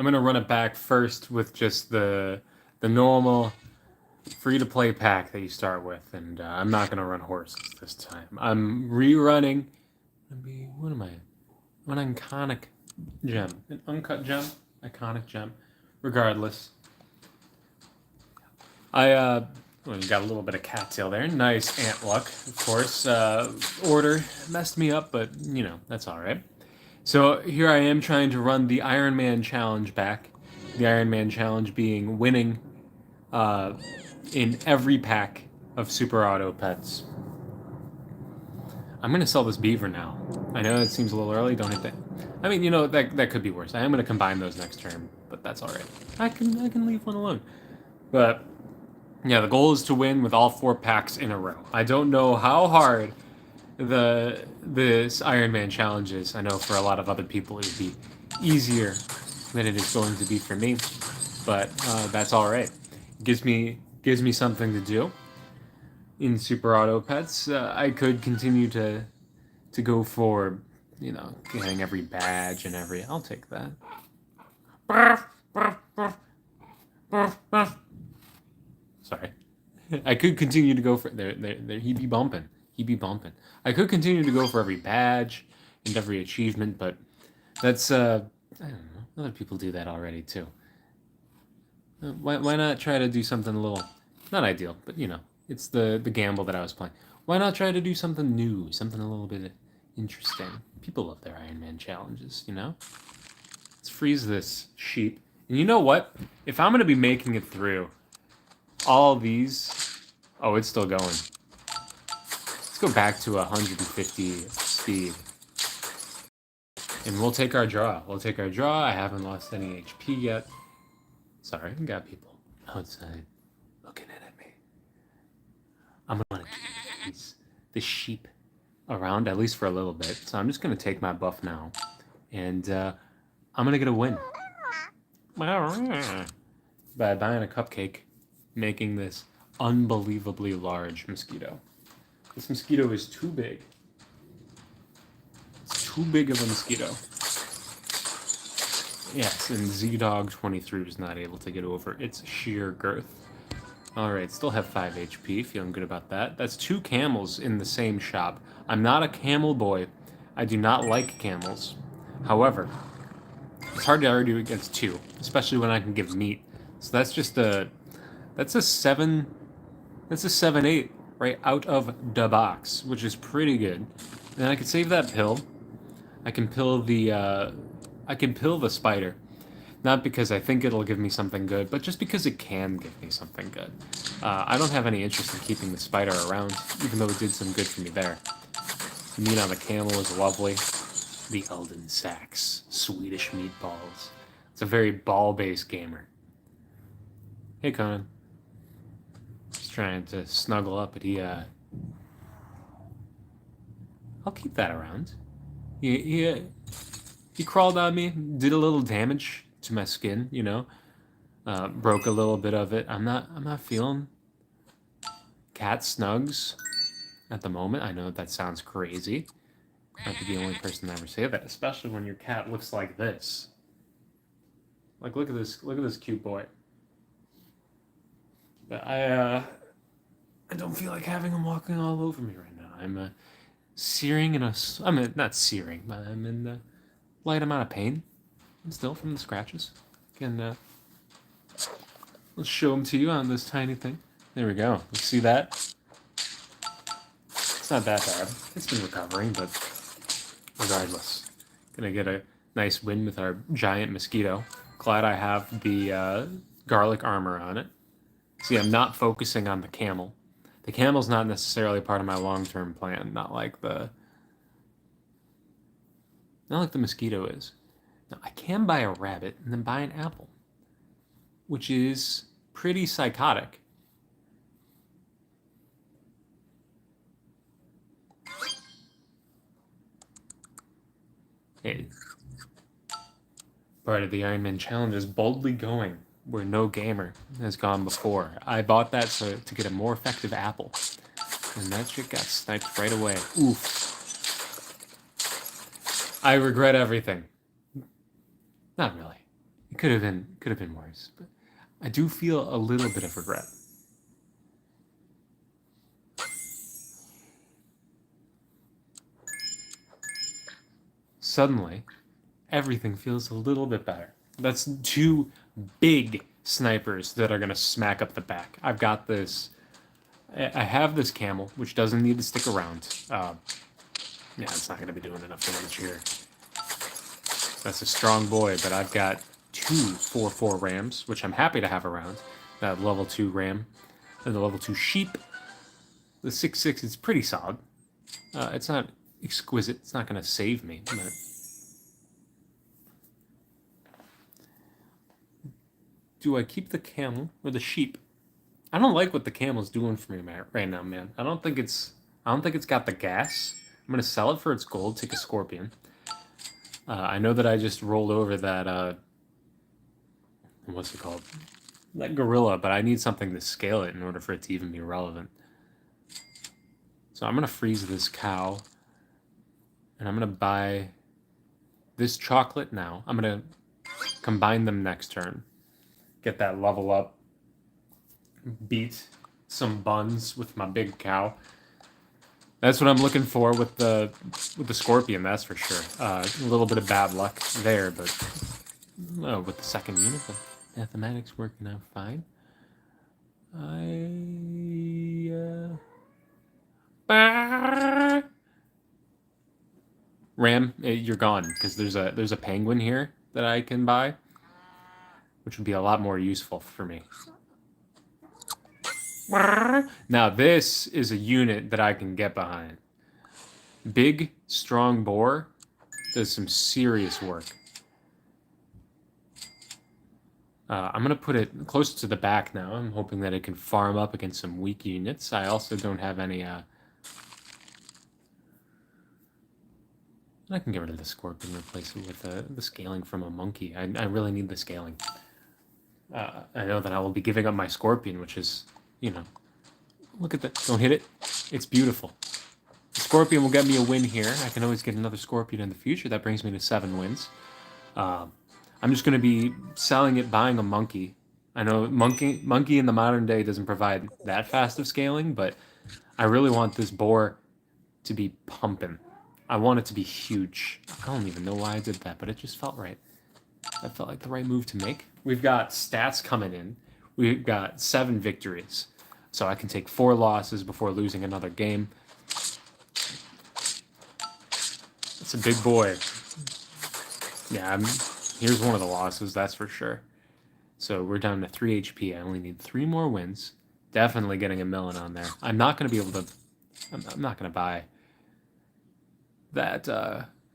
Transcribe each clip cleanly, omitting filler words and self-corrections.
I'm gonna run it back first with just the normal free-to-play pack that you start with, and I'm not gonna run horses this time. I'm rerunning. What am I? An iconic gem, an uncut gem, iconic gem. Regardless, well, you got a little bit of cattail there. Nice ant luck, of course. Order messed me up, but you know that's all right. So here I am trying to run the Iron Man challenge back. The Iron Man challenge being winning uh, in every pack of Super Auto Pets. I'm gonna sell this beaver now. I know it seems a little early. Don't hit that. I mean, you know that could be worse. I am gonna combine those next turn, but that's all right. I can leave one alone. But yeah, the goal is to win with all 4 packs in a row. I don't know how hard this Iron Man challenge is. I know for a lot of other people it would be easier than it is going to be for me, but that's all right. It gives me something to do in Super Auto Pets. I could continue to go for, you know, getting every badge and every. I'll take that. Sorry. I could continue to go for there. He be bumping. He be bumping. I could continue to go for every badge and every achievement, but that's I don't know. Other people do that already too. Why not try to do something a little not ideal, but you know, it's the gamble that I was playing. Why not try to do something new, something a little bit interesting? People love their Iron Man challenges, you know. Let's freeze this sheep. And you know what? If I'm gonna be making it through all these, oh, it's still going. Let's go back to 150 speed. And we'll take our draw. We'll take our draw. I haven't lost any HP yet. Sorry, I got people outside looking at me. I'm gonna keep the sheep around at least for a little bit. So I'm just gonna take my buff now, and I'm gonna get a win by buying a cupcake, making this unbelievably large mosquito. This mosquito is too big. It's too big of a mosquito. Yes, and ZDog23 is not able to get over its sheer girth. Alright, still have 5 HP, feeling good about that. That's 2 camels in the same shop. I'm not a camel boy. I do not like camels. However, it's hard to argue against 2, especially when I can give meat. So that's just that's a 7, that's a 7-8 right out of the box, which is pretty good. And I can save that pill. I can pill the spider. Not because I think it'll give me something good, but just because it can give me something good. I don't have any interest in keeping the spider around, even though it did some good for me there. The meat on the camel is lovely. The Elden Sacks, Swedish meatballs. It's a very ball-based gamer. Hey, Conan. Just trying to snuggle up, but I'll keep that around. He crawled on me, did a little damage to my skin, you know. Broke a little bit of it. I'm not feeling cat snugs at the moment. I know that sounds crazy. Might be the only person to ever say that, especially when your cat looks like this. Like, look at this cute boy. But I don't feel like having him walking all over me right now. I'm searing in a. I'm not searing, but I'm in a light amount of pain. Still from the scratches. Can let's show them to you on this tiny thing. There we go. You see that? It's not that bad. It's been recovering, but regardless, gonna get a nice win with our giant mosquito. Glad I have the garlic armor on it. See, I'm not focusing on the camel. The camel's not necessarily part of my long-term plan. Not like the mosquito is. Now, I can buy a rabbit and then buy an apple, which is pretty psychotic. Hey, part of the Iron Man challenge is boldly going where no gamer has gone before. I bought that to get a more effective apple, and that shit got sniped right away. Oof. I regret everything. Not really. could have been worse, but I do feel a little bit of regret. Suddenly, everything feels a little bit better. That's two big snipers that are going to smack up the back. I've got this. I have this camel, which doesn't need to stick around. Yeah, it's not going to be doing enough damage here. That's a strong boy, but I've got two 4/4 rams, which I'm happy to have around. That level 2 ram and the level 2 sheep. The 6/6 is pretty solid. It's not exquisite. It's not going to save me. But do I keep the camel or the sheep? I don't like what the camel's doing for me right now, man. I don't think it's got the gas. I'm gonna sell it for its gold. Take a scorpion. I know that I just rolled over that what's it called? That gorilla, but I need something to scale it in order for it to even be relevant. So I'm gonna freeze this cow, and I'm gonna buy this chocolate now. I'm gonna combine them next turn. Get that level up. Beat some buns with my big cow. That's what I'm looking for with the scorpion. That's for sure. A little bit of bad luck there, but with the second unit, the mathematics working out fine. Ram, you're gone because there's a penguin here that I can buy, which would be a lot more useful for me. Now this is a unit that I can get behind. Big, strong boar does some serious work. I'm going to put it close to the back now. I'm hoping that it can farm up against some weak units. I also don't have any... I can get rid of the scorpion and replace it with the scaling from a monkey. I really need the scaling. I know that I will be giving up my scorpion, which is... look at that. Don't hit it. It's beautiful. The scorpion will get me a win here. I can always get another scorpion in the future. That brings me to 7 wins. I'm just going to be selling it, buying a monkey. I know monkey in the modern day doesn't provide that fast of scaling, but I really want this boar to be pumping. I want it to be huge. I don't even know why I did that, but it just felt right. That felt like the right move to make. We've got stats coming in. We've got 7 victories. So I can take 4 losses before losing another game. It's a big boy. Yeah, here's one of the losses, that's for sure. So we're down to 3 HP. I only need 3 more wins. Definitely getting a million on there. I'm not going to be able to... I'm not going to buy that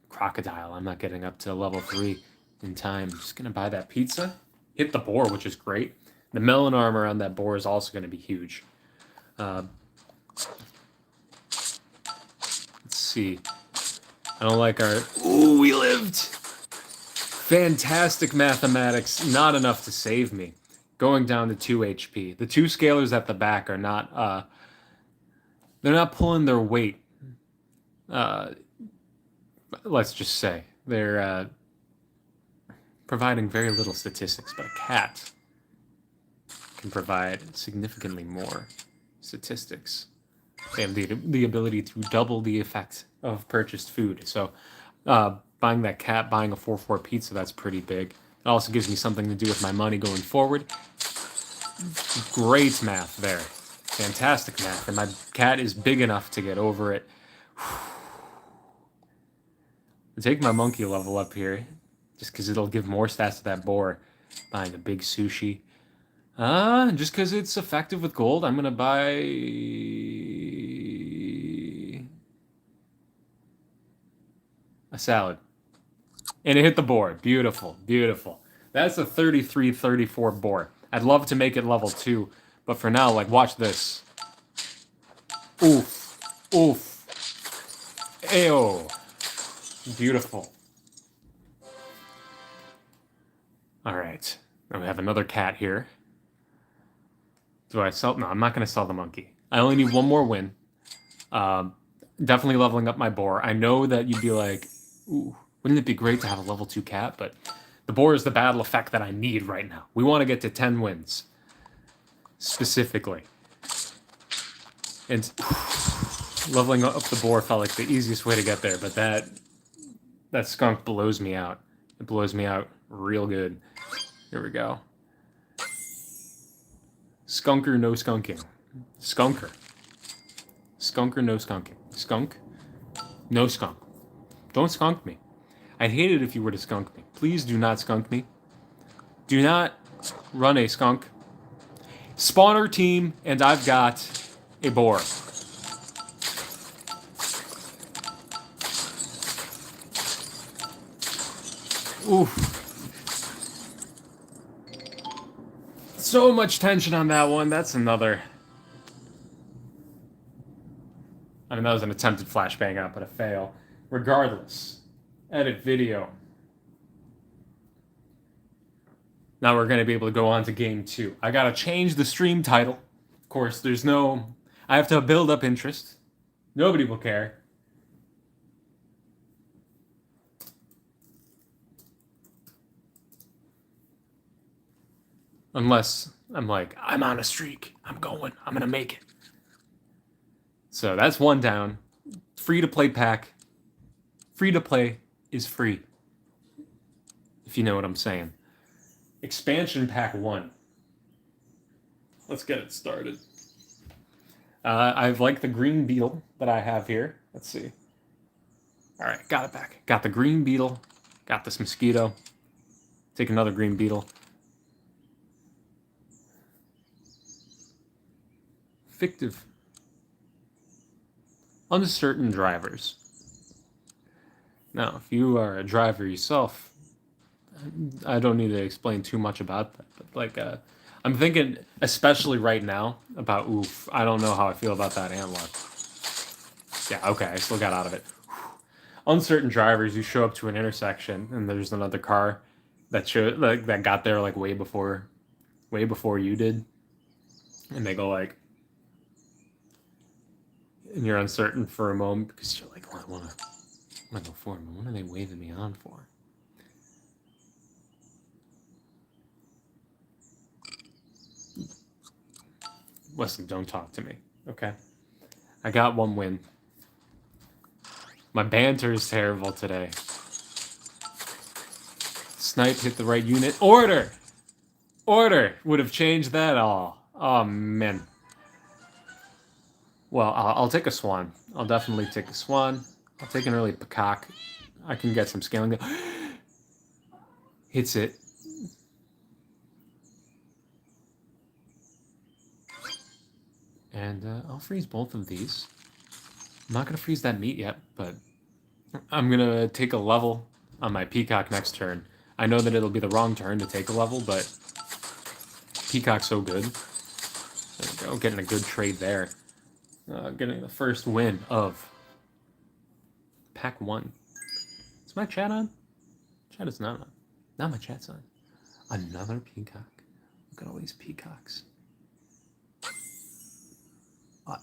crocodile. I'm not getting up to level 3 in time. I'm just going to buy that pizza. Hit the boar, which is great. The melon armor on that boar is also going to be huge. Let's see. I don't like our... Ooh, we lived! Fantastic mathematics. Not enough to save me. Going down to 2 HP. The 2 scalers at the back are not... they're not pulling their weight. Let's just say. They're providing very little statistics, but a cat can provide significantly more statistics. They have the ability to double the effect of purchased food. So buying that cat, buying a 4/4 pizza, that's pretty big. It also gives me something to do with my money going forward. Great math there. Fantastic math. And my cat is big enough to get over it. I'll take my monkey level up here, just because it'll give more stats to that boar. Buying a big sushi. Just because it's effective with gold, I'm going to buy... a salad. And it hit the boar. Beautiful, beautiful. That's a 33-34 boar. I'd love to make it level 2, but for now, like, watch this. Oof. Oof. Ayo. Beautiful. Alright. Now we have another cat here. Do I sell? No, I'm not going to sell the monkey. I only need 1 more win. Definitely leveling up my boar. I know that you'd be like, ooh, wouldn't it be great to have a level 2 cat? But The boar is the battle effect that I need right now. We want to get to 10 wins. Specifically. And leveling up the boar felt like the easiest way to get there, but that skunk blows me out. It blows me out real good. Here we go. Skunker, no skunking. Skunker. Skunker, no skunking. Skunk, no skunk. Don't skunk me. I'd hate it if you were to skunk me. Please do not skunk me. Do not run a skunk. Spawner team, and I've got a boar. Oof. So much tension on that one. That's another. I mean, that was an attempted flashbang out, but a fail. Regardless. Edit video. Now we're going to be able to go on to game 2. I got to change the stream title. Of course, there's no... I have to build up interest. Nobody will care. Unless I'm like, I'm on a streak. I'm going to make it. So that's one down. Free to play pack. Free to play is free. If you know what I'm saying. Expansion pack 1. Let's get it started. I've liked the green beetle that I have here. Let's see. All right, got it back. Got the green beetle. Got this mosquito. Take another green beetle. Fictive. Uncertain drivers. Now, if you are a driver yourself, I don't need to explain too much about that. But like, I'm thinking, especially right now, about oof. I don't know how I feel about that antler. Yeah, okay, I still got out of it. Uncertain drivers. You show up to an intersection and there's another car that got there like way before you did, and they go like. And you're uncertain for a moment because you're like, oh, I want to go forward. But what are they waving me on for? Listen, don't talk to me, okay? I got one win. My banter is terrible today. Snipe hit the right unit. Order! Order would have changed that all. Oh, man. Well, I'll take a swan. I'll definitely take a swan. I'll take an early peacock. I can get some scaling. Hits it. And I'll freeze both of these. I'm not going to freeze that meat yet, but I'm going to take a level on my peacock next turn. I know that it'll be the wrong turn to take a level, but peacock's so good. There we go. Getting a good trade there. Getting the first win of pack 1. Is my chat on? Chat is not on. Now my chat's on. Another peacock. Look at all these peacocks.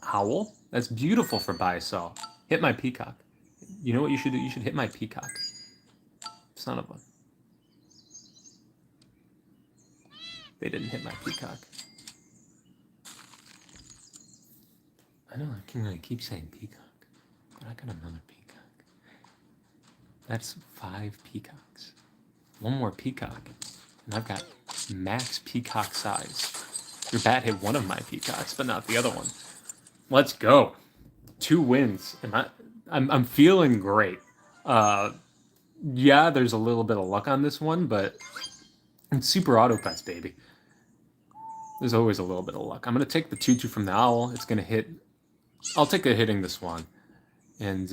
Owl? That's beautiful for buy-sell. Hit my peacock. You know what you should do? You should hit my peacock. Son of a... They didn't hit my peacock. I know I keep saying peacock, but I got another peacock. That's 5 peacocks. One more peacock, and I've got max peacock size. Your bat hit one of my peacocks, but not the other one. Let's go. 2 wins, and I'm feeling great. Yeah, there's a little bit of luck on this one, but it's super auto cuts, baby. There's always a little bit of luck. I'm gonna take the 2/2 from the owl. It's gonna hit. I'll take a hitting the swan. And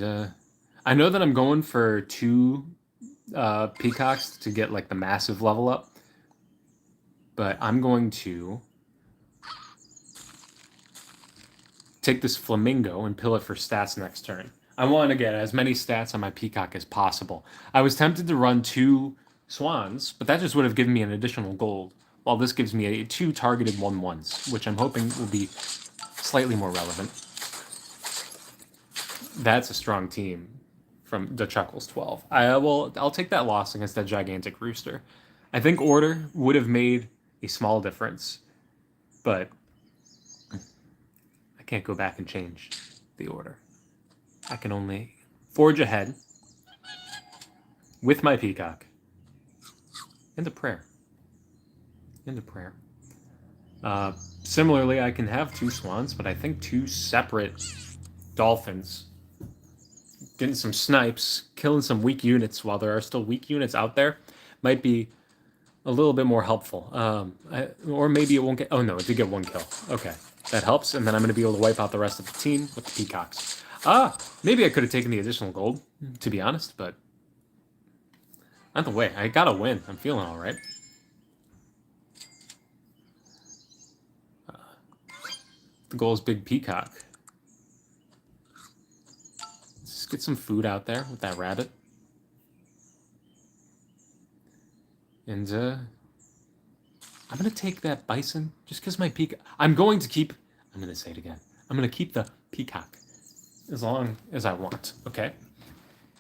I know that I'm going for 2 peacocks to get like the massive level up. But I'm going to take this flamingo and pill it for stats next turn. I want to get as many stats on my peacock as possible. I was tempted to run 2 swans, but that just would have given me an additional gold. While this gives me 2 targeted 1/1s, which I'm hoping will be slightly more relevant. That's a strong team from the Chuckles 12. I'll take that loss against that gigantic rooster. I think order would have made a small difference, but I can't go back and change the order. I can only forge ahead with my peacock. Into prayer. Into prayer. Similarly, I can have 2 swans, but I think 2 separate dolphins. Getting some snipes, killing some weak units while there are still weak units out there might be a little bit more helpful. Or maybe it won't get... Oh, no, it did get 1 kill. Okay, that helps, and then I'm going to be able to wipe out the rest of the team with the peacocks. Maybe I could have taken the additional gold, to be honest, but... Either way, I gotta win. I'm feeling alright. The goal is big peacock. Let's just get some food out there with that rabbit. And, I'm gonna take that bison just because my peacock... I'm gonna say it again. I'm gonna keep the peacock as long as I want, okay?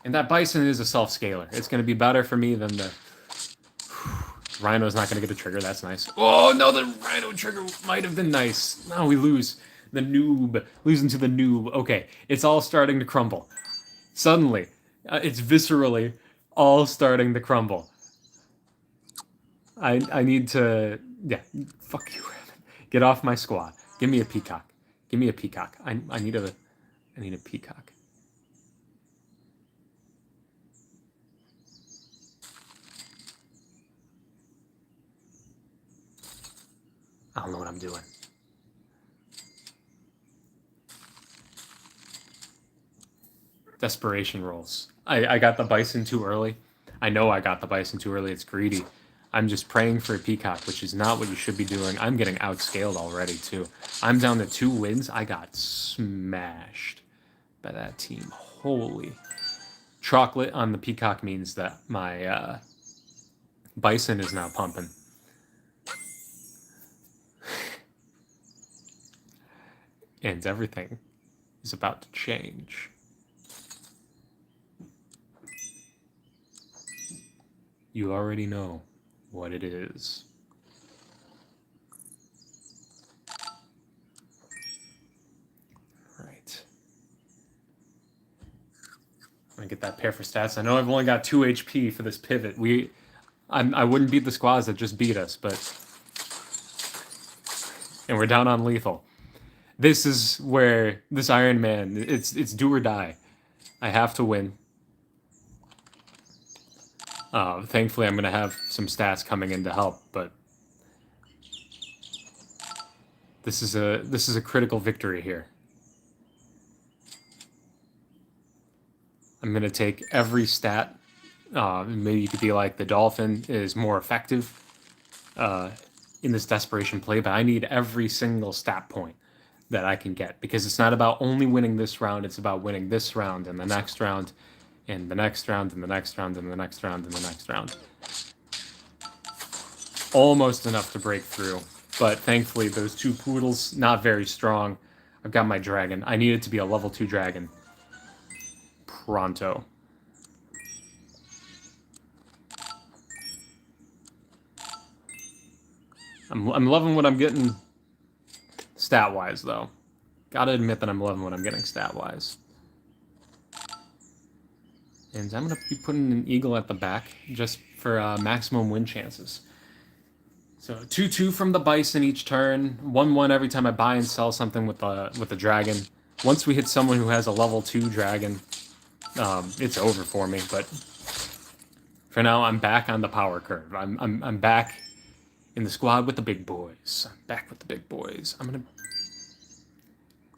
And that bison is a self-scaler. It's gonna be better for me than the... Rhino's not gonna get a trigger, that's nice. Oh, no, the Rhino trigger might have been nice. No, we lose. The noob. Losing to the noob. Okay, it's all starting to crumble. Suddenly, it's viscerally all starting to crumble. I need to... Yeah, fuck you, Rabbit. Get off my squad. Give me a peacock. Give me a peacock. I need a peacock. I don't know what I'm doing. Desperation rolls. I got the bison too early. I know I got the bison too early. It's greedy. I'm just praying for a peacock, which is not what you should be doing. I'm getting outscaled already, too. I'm down to 2 wins. I got smashed by that team. Holy. Chocolate on the peacock means that my bison is now pumping. And everything is about to change. You already know what it is. Right. I'm gonna get that pair for stats. I know I've only got 2 HP for this pivot. I wouldn't beat the squads that just beat us, but... And we're down on lethal. This is where this Iron Man, it's do or die. I have to win. Thankfully, I'm going to have some stats coming in to help, but this is a critical victory here. I'm going to take every stat. Maybe you could be like the Dolphin is more effective in this desperation play, but I need every single stat point that I can get, because it's not about only winning this round, it's about winning this round and the next round and the next round and the next round and the next round and the next round. Almost enough to break through, but thankfully those 2 poodles, not very strong. I've got my dragon. I need it to be a level 2 dragon. Pronto. I'm loving what I'm getting stat-wise, though. Gotta admit that I'm loving what I'm getting stat-wise. And I'm going to be putting an eagle at the back just for maximum win chances. So 2-2 from the bison each turn, 1-1 every time I buy and sell something with the dragon. Once we hit someone who has a level 2 dragon, it's over for me. But for now, I'm back on the power curve. I'm back in the squad with the big boys. I'm back with the big boys.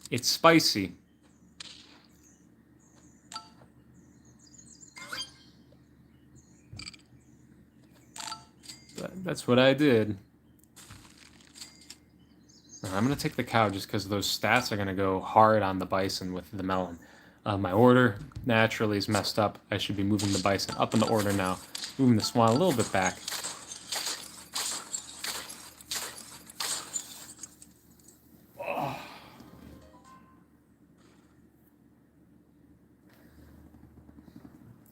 It's spicy. But that's what I did. I'm going to take the cow just because those stats are going to go hard on the bison with the melon. My order naturally is messed up. I should be moving the bison up in the order now. Moving the swan a little bit back. Oh.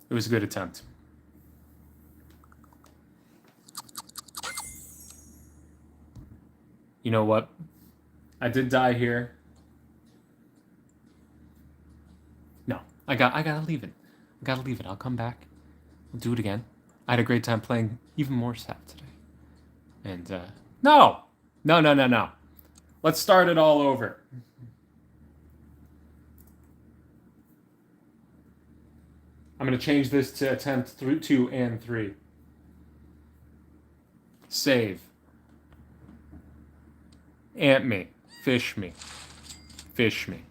It was a good attempt. You know what? I did die here. No, I gotta leave it. I gotta leave it. I'll come back. We'll do it again. I had a great time playing even more SAP today. And no, no. Let's start it all over. I'm gonna change this to attempt through 2 and 3. Save. Ant me. Fish me. Fish me.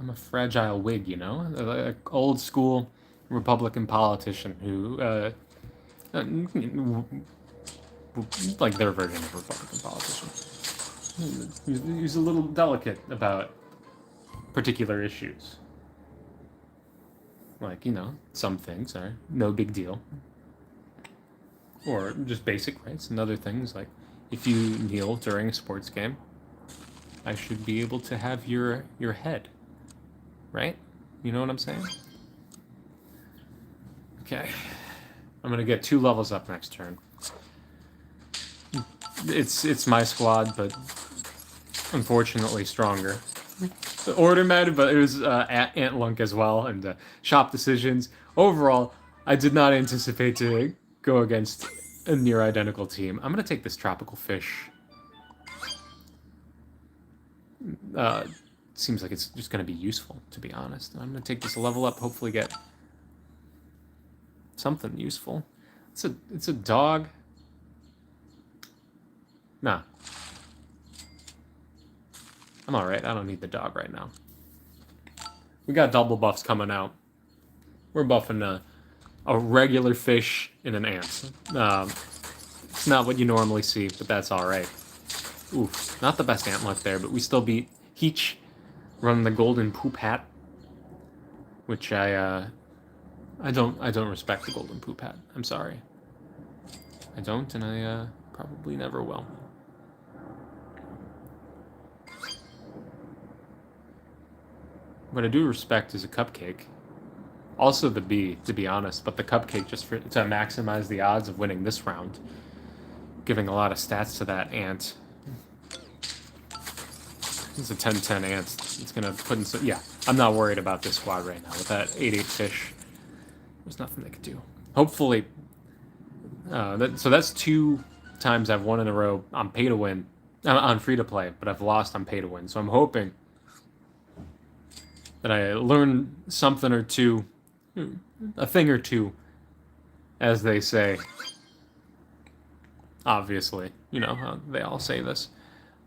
I'm a fragile Whig, you know? An old school Republican politician who, like their version of Republican politician. He's a little delicate about particular issues. Like, you know, some things are no big deal. Or just basic rights, and other things like if you kneel during a sports game, I should be able to have your head. Right? You know what I'm saying? Okay. I'm gonna get 2 levels up next turn. It's my squad, but unfortunately stronger. The order mattered, but it was Ant Lunk as well, and shop decisions. Overall, I did not anticipate to go against a near identical team. I'm gonna take this tropical fish. Seems like it's just gonna be useful, to be honest. I'm gonna take this level up, hopefully get something useful. It's a dog. Nah. I'm alright. I don't need the dog right now. We got double buffs coming out. We're buffing a regular fish and an ant. It's not what you normally see, but that's alright. Oof. Not the best ant luck there, but we still beat Heech running the golden poop hat. Which I don't respect the golden poop hat. I'm sorry. I don't, and I probably never will. What I do respect is a cupcake. Also the bee, to be honest, but the cupcake just to maximize the odds of winning this round. Giving a lot of stats to that ant. It's a 10-10 ant. It's gonna put in some... Yeah, I'm not worried about this squad right now. With that 8-8 fish, there's nothing they could do. Hopefully... so that's 2 times I've won in a row on pay to win. On free to play, but I've lost on pay to win. So I'm hoping that I learn something or two, a thing or two, as they say. Obviously, you know, they all say this.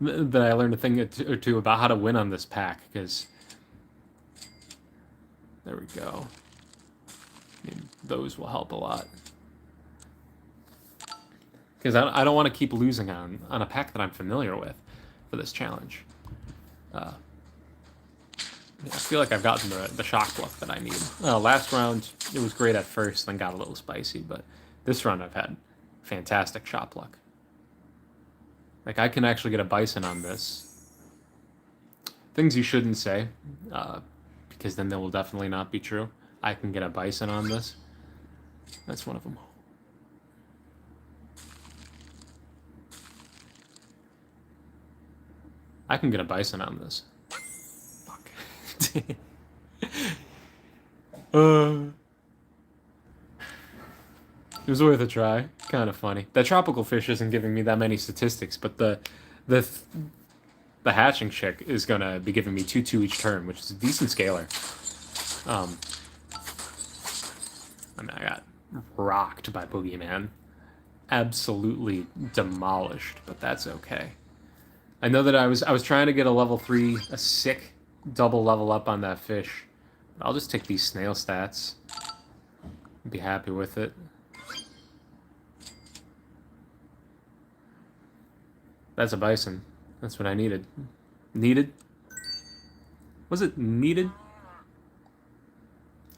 That I learned a thing or two about how to win on this pack, because... There we go. I mean, those will help a lot. Because I don't want to keep losing on a pack that I'm familiar with for this challenge. I feel like I've gotten the shock bluff that I need. Last round, it was great at first, then got a little spicy, but this round I've had fantastic shot luck. Like, I can actually get a bison on this. Things you shouldn't say, because then they will definitely not be true. I can get a bison on this. That's one of them. I can get a bison on this. Fuck. It was worth a try. Kind of funny. That tropical fish isn't giving me that many statistics, but the hatching chick is gonna be giving me 2/2 each turn, which is a decent scalar. I mean, I got rocked by Boogeyman. Absolutely demolished, but that's okay. I know that I was trying to get a level 3, a sick double level up on that fish. I'll just take these snail stats. Be happy with it. That's a bison. That's what I needed. Needed? Was it needed?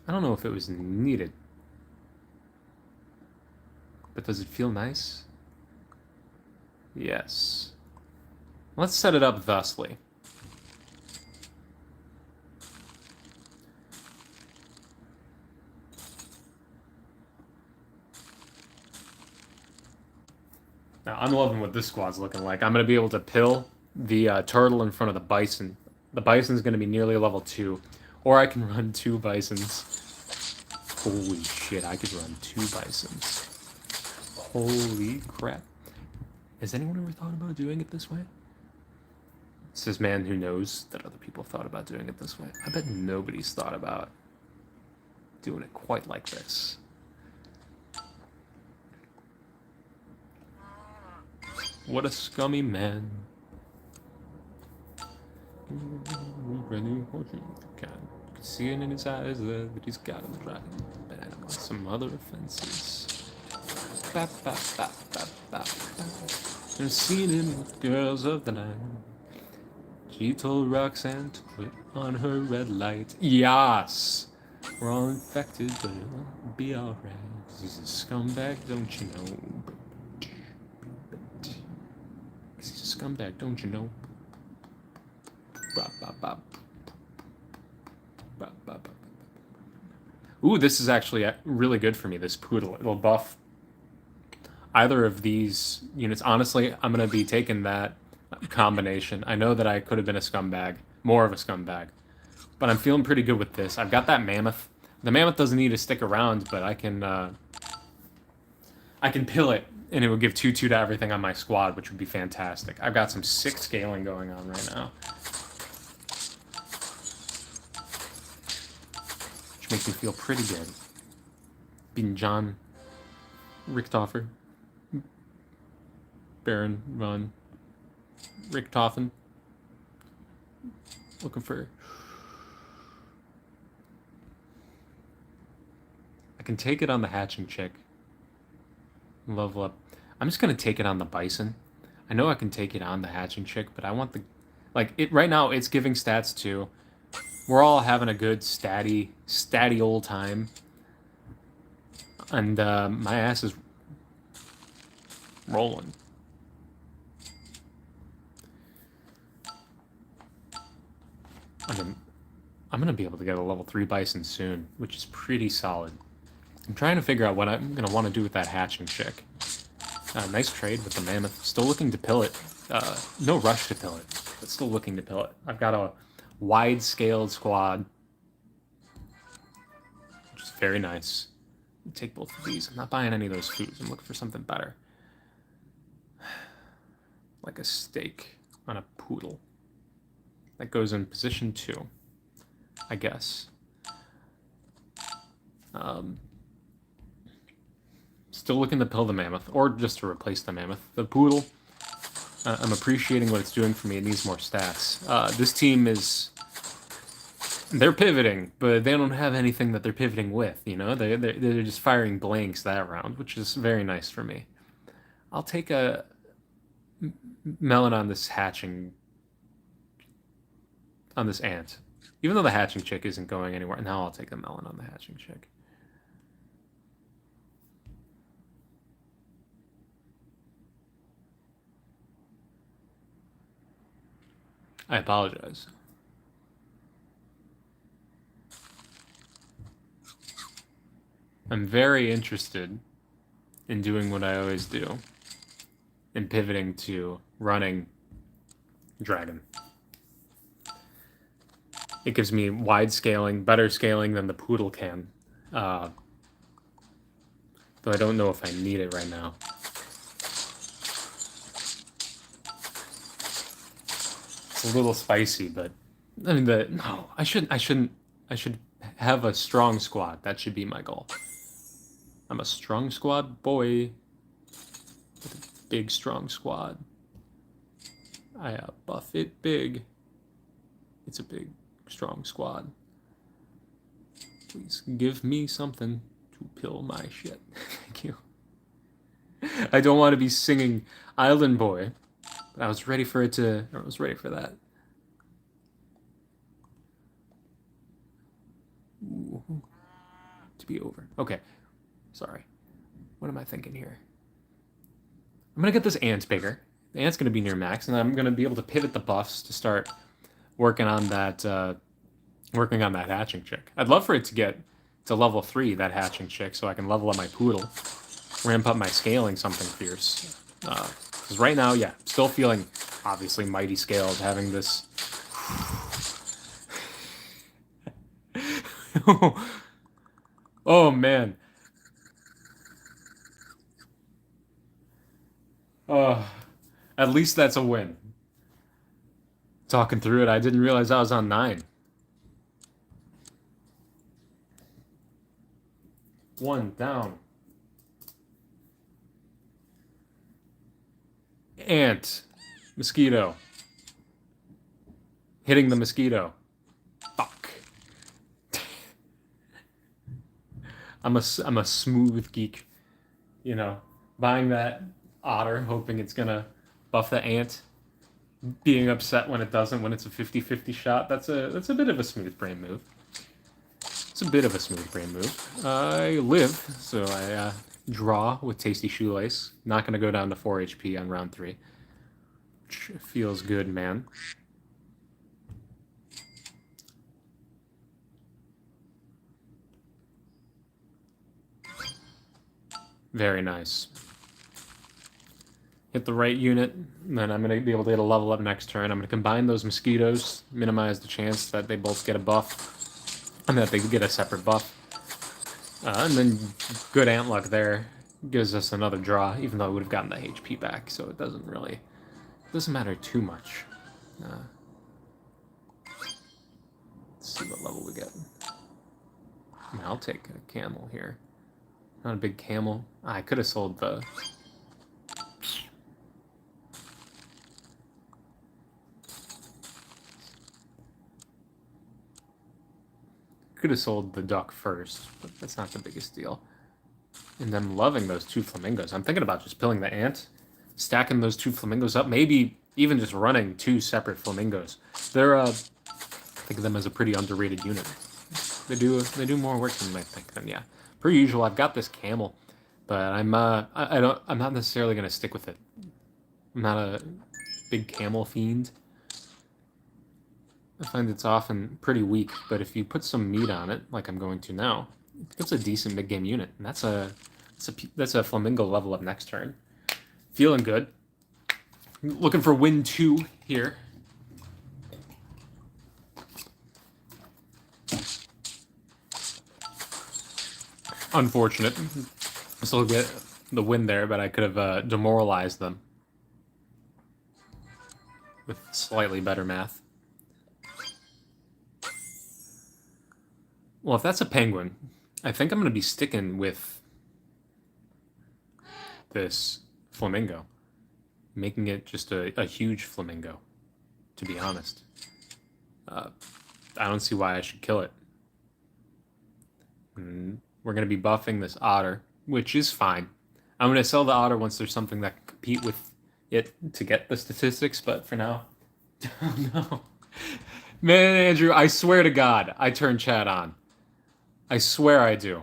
I don't know if it was needed. But does it feel nice? Yes. Let's set it up thusly. Now, I'm loving what this squad's looking like. I'm going to be able to pill the turtle in front of the bison. The bison's going to be nearly level 2. Or I can run 2 bisons. Holy shit, I could run 2 bisons. Holy crap. Has anyone ever thought about doing it this way? This is man who knows that other people thought about doing it this way. I bet nobody's thought about doing it quite like this. What a scummy man. Seeing in his eyes that he's got him driving bad on some other offenses. And seen him with girls of the night. She told Roxanne to put on her red light. Yes! We're all infected, but it'll be alright. He's a scumbag, don't you know? He's a scumbag, don't you know? Ooh, this is actually really good for me, this poodle. It'll buff either of these units. Honestly, I'm going to be taking that combination. I know that I could have been a scumbag, more of a scumbag, but I'm feeling pretty good with this. I've got that mammoth. The mammoth doesn't need to stick around, but I can pill it, and it would give 2/2 to everything on my squad, which would be fantastic. I've got some sick scaling going on right now, which makes me feel pretty good. Being John Richthofen, Baron von Richthofen, looking for... I can take it on the hatching chick. Level up. I'm just going to take it on the bison. I know I can take it on the hatching chick, but I want the... Like, it right now, it's giving stats too. We're all having a good statty old time. And my ass is rolling. I'm going to be able to get a level 3 bison soon, which is pretty solid. I'm trying to figure out what I'm going to want to do with that hatching chick. Nice trade with the mammoth. Still looking to pill it. No rush to pill it, but still looking to pill it. I've got a wide-scaled squad, which is very nice. I'll take both of these. I'm not buying any of those foods. I'm looking for something better. Like a steak on a poodle. That goes in position 2, I guess. Still looking to pill the mammoth, or just to replace the mammoth. The poodle, I'm appreciating what it's doing for me. It needs more stats. This team is... They're pivoting, but they don't have anything that they're pivoting with, you know? They're just firing blanks that round, which is very nice for me. I'll take a melon on this hatching... on this ant. Even though the hatching chick isn't going anywhere. Now I'll take a melon on the hatching chick. I apologize. I'm very interested in doing what I always do. In pivoting to running dragon. It gives me wide scaling, better scaling than the poodle can. Though I don't know if I need it right now. It's a little spicy, but I mean, no, I should have a strong squad. That should be my goal. I'm a strong squad boy with a big strong squad. I buff it big. It's a big strong squad. Please give me something to pill my shit. Thank you. I don't want to be singing Island Boy, but I was ready for it to... I was ready for that. Ooh. To be over. Okay. Sorry. What am I thinking here? I'm going to get this ant bigger. The ant's going to be near max, and I'm going to be able to pivot the buffs to start working on that hatching chick. I'd love for it to get to level 3, that hatching chick, so I can level up my poodle, ramp up my scaling something fierce. Because right now, yeah, still feeling obviously mighty scaled, having this. Oh man. Uh, at least that's a win. Talking through it, I didn't realize I was on 9. One down. Ant. Mosquito. Hitting the mosquito. Fuck. I'm a smooth geek. You know, buying that otter, hoping it's gonna buff the ant, being upset when it doesn't, when it's a 50-50 shot. That's a bit of a smooth brain move. It's a bit of a smooth brain move. I live, so I draw with Tasty Shoelace. Not gonna go down to 4 HP on round 3. Which feels good, man. Very nice. Hit the right unit, and then I'm going to be able to get a level up next turn. I'm going to combine those mosquitoes, minimize the chance that they both get a buff, and that they get a separate buff. And then good ant luck there gives us another draw, even though I would have gotten the HP back, so it doesn't matter too much. Let's see what level we get. I mean, I'll take a camel here. Not a big camel. I could have sold the... Could have sold the duck first, but that's not the biggest deal. And then loving those 2 flamingos. I'm thinking about just pilling the ant, stacking those 2 flamingos up, maybe even just running 2 separate flamingos. They're I think of them as a pretty underrated unit. They do more work than you might think. Then yeah, per usual, I've got this camel, but I'm not necessarily gonna stick with it. I'm not a big camel fiend. I find it's often pretty weak, but if you put some meat on it, like I'm going to now, it's a decent mid-game unit, and that's a flamingo level up next turn. Feeling good. Looking for win 2 here. Unfortunate. Still get the win there, but I could have demoralized them with slightly better math. Well, if that's a penguin, I think I'm going to be sticking with this flamingo. Making it just a huge flamingo, to be honest. I don't see why I should kill it. And we're going to be buffing this otter, which is fine. I'm going to sell the otter once there's something that can compete with it to get the statistics, but for now... Oh, no. Man, Andrew, I swear to God, I turn chat on. I swear I do.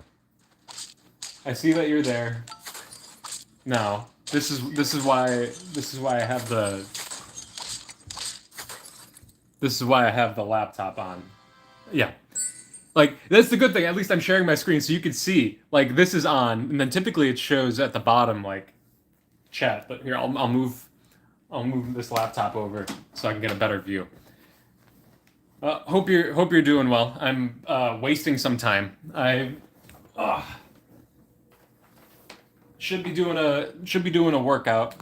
I see that you're there. No, this is why I have the laptop on. Yeah. Like, that's the good thing. At least I'm sharing my screen so you can see. Like, this is on, and then typically it shows at the bottom like chat. But here, I'll move this laptop over so I can get a better view. Hope you're doing well. I'm wasting some time. I should be doing a workout,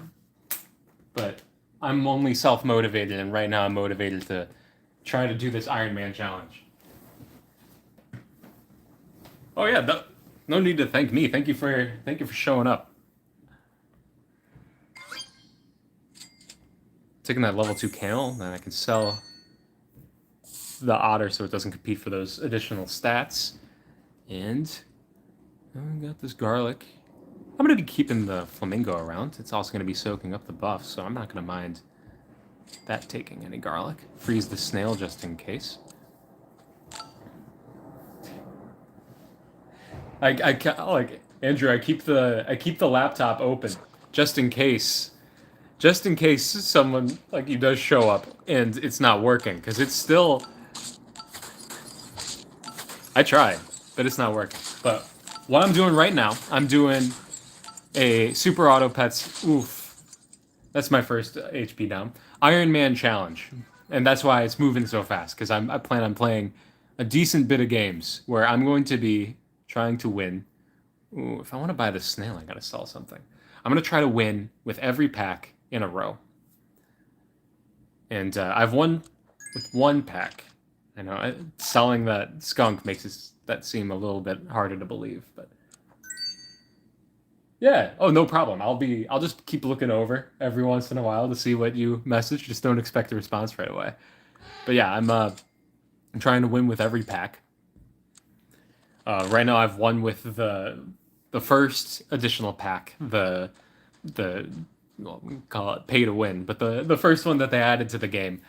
but I'm only self-motivated, and right now I'm motivated to try to do this Iron Man challenge. Oh yeah, no need to thank me. Thank you for showing up. Taking that level 2 camel, then I can sell the otter so it doesn't compete for those additional stats. And I got this garlic. I'm going to be keeping the flamingo around. It's also going to be soaking up the buff, so I'm not going to mind that taking any garlic. Freeze the snail just in case. Like Andrew, I keep the laptop open just in case someone like you does show up and it's not working, because it's still... I try, but it's not working. But what I'm doing right now, I'm doing a Super Auto Pets. Oof. That's my first HP down. Iron Man challenge, and that's why it's moving so fast. Because I plan on playing a decent bit of games where I'm going to be trying to win. Ooh, if I want to buy the snail, I gotta sell something. I'm gonna try to win with every pack in a row, and I've won with one pack. I know selling that skunk makes that seem a little bit harder to believe, but yeah. Oh, no problem. I'll just keep looking over every once in a while to see what you message. Just don't expect a response right away. But yeah, I'm trying to win with every pack. Right now I've won with the first additional pack, the well, we call it pay to win, but the first one that they added to the game.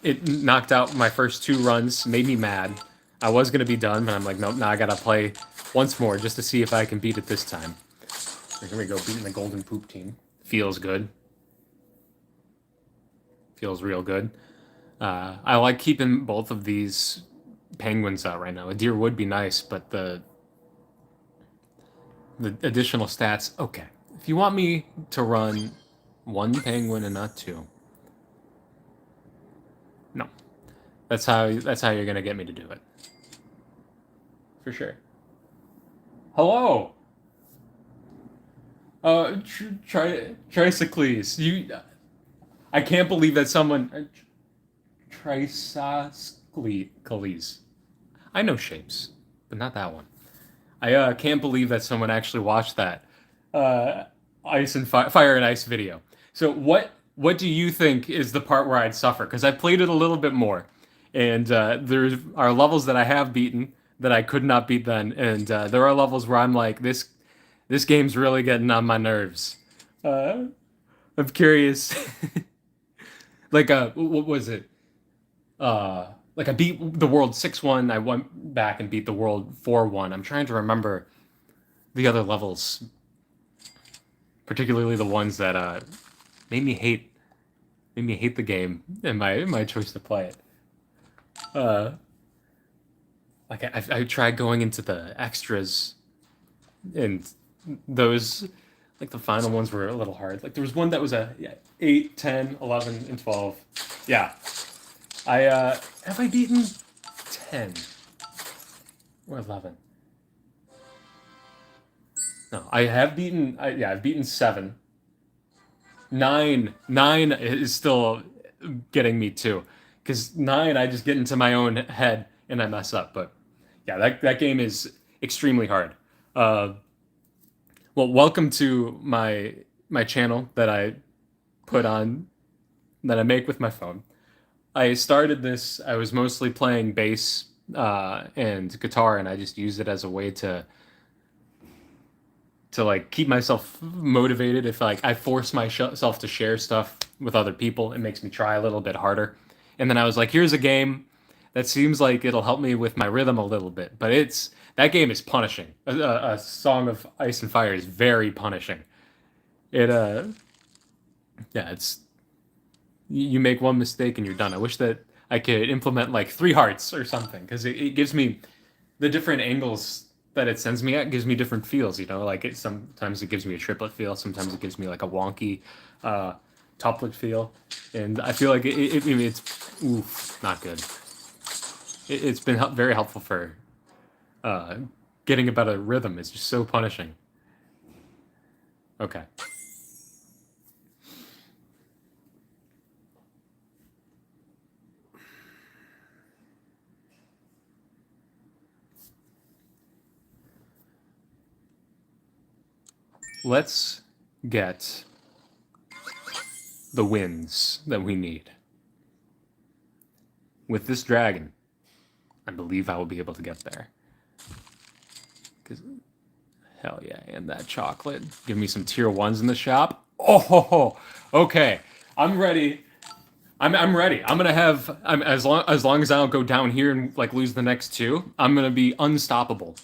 It knocked out my first two runs, made me mad. I was gonna be done, but I'm like, nope, now I gotta play once more just to see if I can beat it this time. Here we go, beating the golden poop team. Feels good. Feels real good. I like keeping both of these penguins out right now. A deer would be nice, but the additional stats. Okay, if you want me to run one penguin and not two, no. That's how you're gonna get me to do it. For sure. Hello. Tricycles. I can't believe that someone. Tricycles. I know shapes, but not that one. I can't believe that someone actually watched that uh, ice and fire and ice video. So what do you think is the part where I'd suffer? Because I played it a little bit more, and there are levels that I have beaten that I could not beat then, and there are levels where I'm like this game's really getting on my nerves. Uh, I'm curious. Like what was it? Like I beat the world 6-1. I went back and beat the world 4-1. I'm trying to remember the other levels, particularly the ones that made me hate made me hate the game and my choice to play it. Uh, like I tried going into the extras, and those like the final ones were a little hard. Like there was one that was a yeah, 8, 10, 11, and 12. Yeah, I have I beaten 10 or 11? No, I have beaten. Yeah, I've beaten 7. 9 is still getting me too, because 9 I just get into my own head and I mess up. But yeah, that game is extremely hard. Uh, well, welcome to my channel that I put on that I make with my phone. I started this. I was mostly playing bass and guitar, and I just used it as a way to like keep myself motivated. If like I force myself to share stuff with other people, it makes me try a little bit harder. And then I was like, here's a game that seems like it'll help me with my rhythm a little bit, but it's that game is punishing. A Song of Ice and Fire is very punishing. It yeah, it's you make one mistake and you're done. I wish that I could implement like 3 hearts or something, because it gives me the different angles that it sends me at gives me different feels. Like sometimes it gives me a triplet feel, sometimes it gives me like a wonky uh, tuplet feel, and I feel like it's oof, not good. It's been very helpful for uh, getting a better rhythm. It's just so punishing. Okay. Let's get the wins that we need. With this dragon, I believe I will be able to get there. Because hell yeah, and that chocolate. Give me some tier 1s in the shop. Oh, ho, ho. Okay. I'm ready. I'm ready. As long as I don't go down here and like lose the next 2, I'm gonna be unstoppable.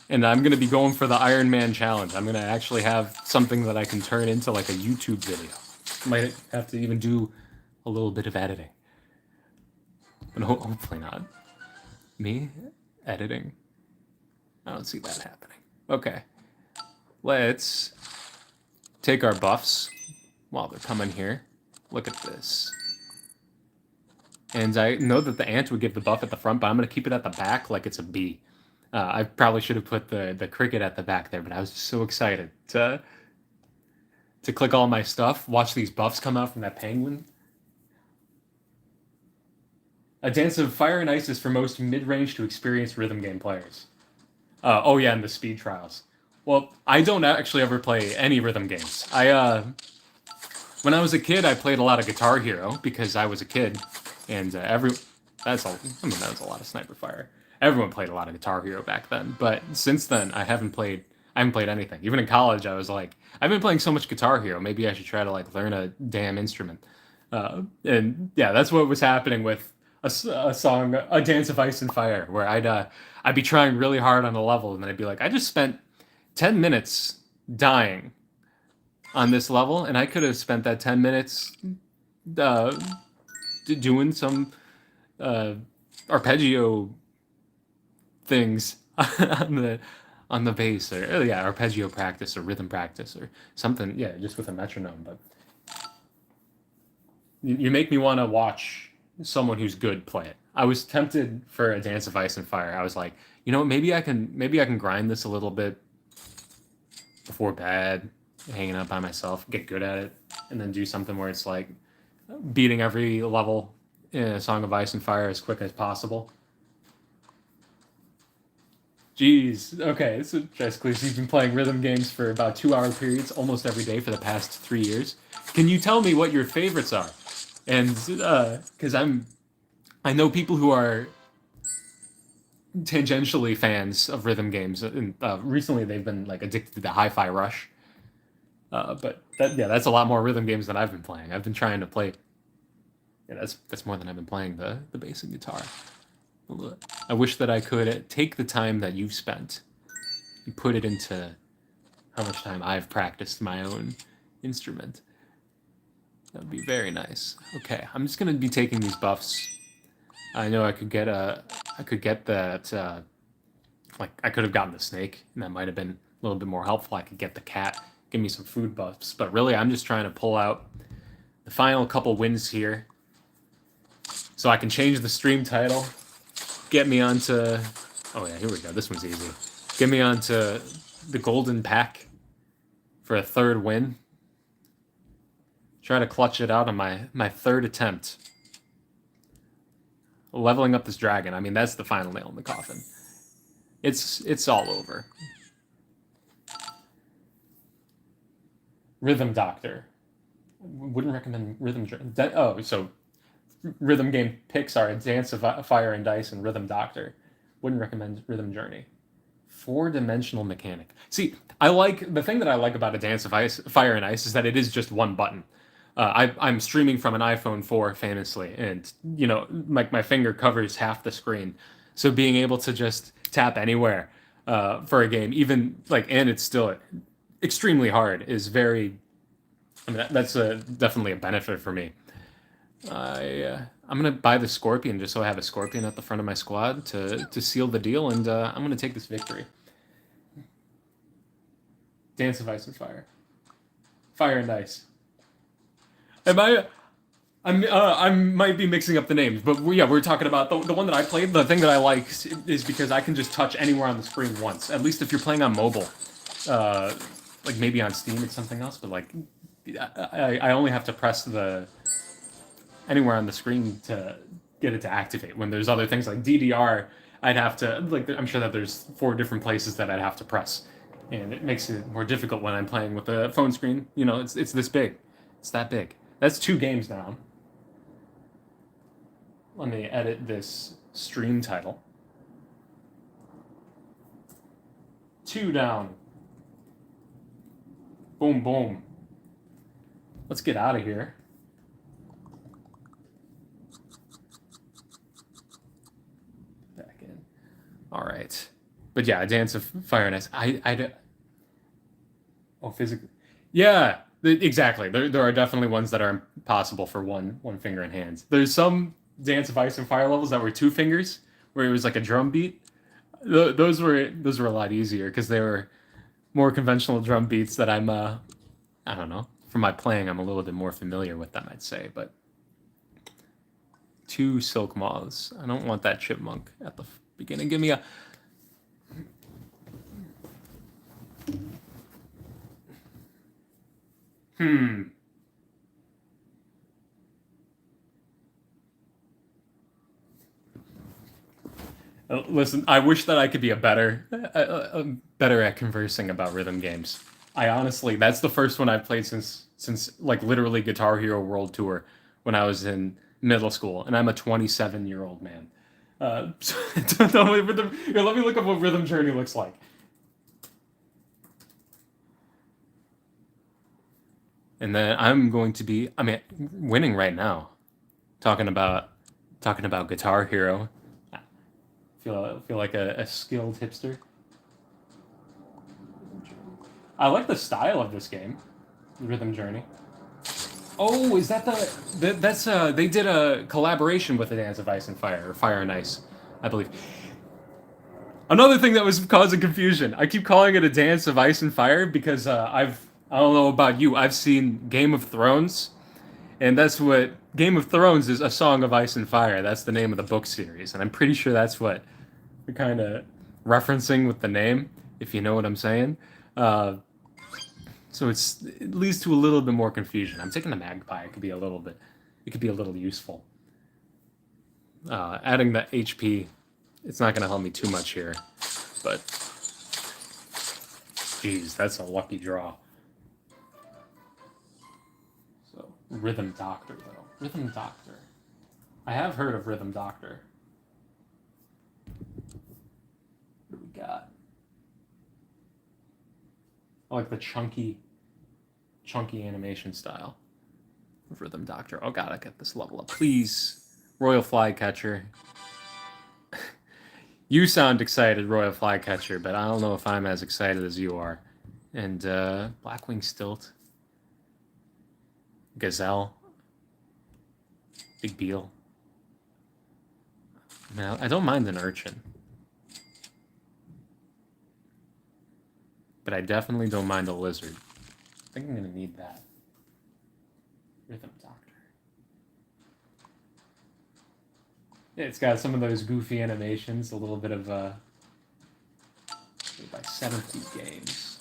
And I'm gonna be going for the Iron Man challenge. I'm gonna actually have something that I can turn into like a YouTube video. Might have to even do a little bit of editing. But hopefully not. Me? Editing? I don't see that happening. Okay. Let's take our buffs. while they're coming here. Look at this. And I know that the ant would give the buff at the front, but I'm going to keep it at the back like it's a bee. I probably should have put the cricket at the back there, but I was just so excited to click all my stuff, watch these buffs come out from that penguin. A Dance of Fire and Ice is for most mid-range to experienced rhythm game players. Oh yeah, and the speed trials. Well, I don't actually ever play any rhythm games. When I was a kid, I played a lot of Guitar Hero because I was a kid, and that's all. I mean, that was a lot of Sniper Fire. Everyone played a lot of Guitar Hero back then, but since then, I haven't played. I haven't played anything. Even in college, I was like, I've been playing so much Guitar Hero. Maybe I should try to like learn a damn instrument. And yeah, that's what was happening with a song, A Dance of Ice and Fire, where I'd be trying really hard on a level, and then I'd be like, I just spent 10 minutes dying on this level, and I could have spent that 10 minutes uh, doing some uh, arpeggio things on the bass, or yeah, arpeggio practice or rhythm practice or something. Yeah, just with a metronome. But you make me want to watch someone who's good play it. I was tempted for A Dance of Ice and Fire. I was like, maybe I can grind this a little bit before bed, hanging out by myself, get good at it, and then do something where it's like beating every level in a Song of Ice and Fire as quick as possible. Jeez, okay, so basically you've been playing rhythm games for about 2 hour periods almost every day for the past 3 years. Can you tell me what your favorites are? And because I know people who are tangentially fans of rhythm games, and recently they've been like addicted to the Hi-Fi Rush. But that's a lot more rhythm games than I've been playing. I've been trying to play. Yeah, that's more than I've been playing the basic guitar. I wish that I could take the time that you've spent and put it into how much time I've practiced my own instrument. That would be very nice. Okay, I'm just gonna be taking these buffs. I know I could get that. Like I could have gotten the snake, and that might have been a little bit more helpful. I could get the cat, give me some food buffs, but really, I'm just trying to pull out the final couple wins here, so I can change the stream title. Get me onto. Oh yeah, here we go. This one's easy. Get me onto the golden pack for a third win. Try to clutch it out on my third attempt. Leveling up this dragon. I mean, that's the final nail in the coffin. It's all over. Rhythm Doctor. Wouldn't recommend Rhythm. So rhythm game picks are A Dance of Fire and Dice and Rhythm Doctor. Wouldn't recommend Rhythm Journey. 4-dimensional mechanic. See, the thing that I like about A Dance of Fire and Ice is that it is just one button. I'm streaming from an iPhone 4 famously, and my finger covers half the screen, so being able to just tap anywhere for a game, even and it's still extremely hard, is very. I mean, that's definitely a benefit for me. I'm gonna buy the Scorpion just so I have a Scorpion at the front of my squad to seal the deal, and I'm gonna take this victory. Dance of Ice and Fire, Fire and Ice. I might be mixing up the names, but we're talking about the one that I played. The thing that I like is because I can just touch anywhere on the screen once. At least if you're playing on mobile, like maybe on Steam it's something else, but I only have to press the anywhere on the screen to get it to activate. When there's other things like DDR, I'd have to I'm sure that there's 4 different places that I'd have to press, and it makes it more difficult when I'm playing with a phone screen. It's this big, it's that big. That's 2 games down. Let me edit this stream title. 2 down. Boom, boom. Let's get out of here. Back in. All right. But yeah, A Dance of Fire and Ice. Oh, physically. Yeah. Exactly. There are definitely ones that are impossible for one finger and hands. There's some Dance of Ice and Fire levels that were 2 fingers, where it was like a drum beat. Those were a lot easier because they were more conventional drum beats that I'm I don't know, from my playing, I'm a little bit more familiar with them, I'd say. But 2 silk moths. I don't want that chipmunk at the beginning. Give me a... Listen, I wish that I could be better at conversing about rhythm games. I honestly, that's the first one I've played since like literally Guitar Hero World Tour when I was in middle school, and I'm a 27-year-old man. So, don't know what rhythm. Here, let me look up what Rhythm Journey looks like. And then I'm going to be, I mean, winning right now. Talking about Guitar Hero. Feel like a skilled hipster. I like the style of this game, Rhythm Journey. Oh, is that that's they did a collaboration with the Dance of Ice and Fire, or Fire and Ice, I believe. Another thing that was causing confusion. I keep calling it a Dance of Ice and Fire because I don't know about you. I've seen Game of Thrones, and that's what Game of Thrones is, A Song of Ice and Fire. That's the name of the book series, and I'm pretty sure that's what we're kind of referencing with the name, if you know what I'm saying. So it leads to a little bit more confusion. I'm taking the magpie. It could be a little useful. Adding the HP, it's not going to help me too much here, but geez, that's a lucky draw. So Rhythm Doctor though, Rhythm Doctor. I have heard of Rhythm Doctor. What do we got? I like the chunky animation style of Rhythm Doctor. Oh god, I get this level up. Please, Royal Flycatcher. You sound excited, Royal Flycatcher, but I don't know if I'm as excited as you are. And Blackwing Stilt. Gazelle. Big Beal. Man, I don't mind an urchin. But I definitely don't mind a lizard. I think I'm going to need that. Rhythm Doctor. Yeah, it's got some of those goofy animations, a little bit of by 70 games.